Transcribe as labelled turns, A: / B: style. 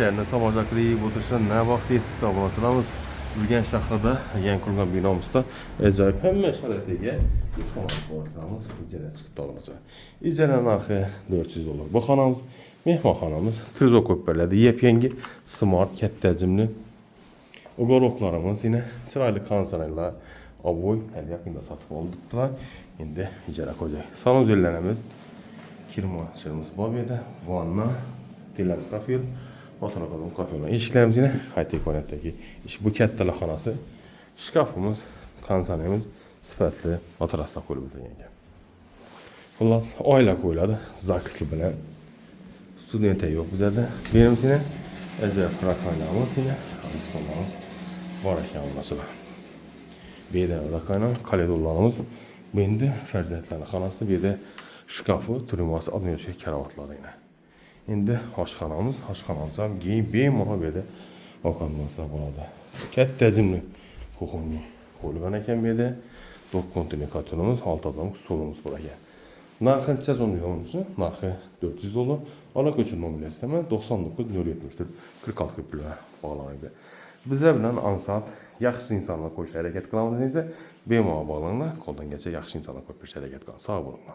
A: şəhərində tamamlayıb oturuşdan nə vaxt yetib kitabxanaçılarımız Ürgənc şəhrində yeni qurulan binamızda əcaib həmmə şəraitə üç xanamız icərə çıxıb kitabxanaçı. İcərənin arxı 400 dollar. Bu xanamız mehmanxanamız Trizok köpərlədi. Yepyengi, smart, kətdəcimli. O qoroqlarımız yine çıraylı konsanayla aboy hələ yaxında satıb olduqlar. İndi icərə qoyacaq. Salon üzərlərimiz kirmaçımız babiyədə, vanna, dilləmiz kafir, oturaqalım kafirlə. İşlərimiz yine high-tech variantdaki iş. Bu kətdələ xanası, şkafımız, konsanayımız sifətli matrasla qoyulub yəni. Xullas, ailə qoyuladı, zakıslı bilən. Studentə yox bizədə. Birimiz yine əcəb rakanlarımız yine, stollarımız var əkanlarımız. Bir də rakanlar, kaledollarımız, bindi fərzətlərin xanası, bir də şkafı, turması, adını ölçək karavatları yine. İndi haşxanamıza geyim, beymaha bir də vakanlarsa burada. Kət təcimli kuxunlu qoyulğan əkən bir də 9 kontinikatorumuz, 6 adamın stolumuz buraya. Narxın sezon yoğunlusu, narxı 400 dolar. Alaq üçün nomini istəmə 99.074 46 köprülə bağlanıb. Bizə bilən ansat yaxşı insanla qoşu hərəkət qılamınız isə BMA bağlanırlar. Koldan geçə yaxşı insanla qoşu hərəkət qılamınız. Sağ olun.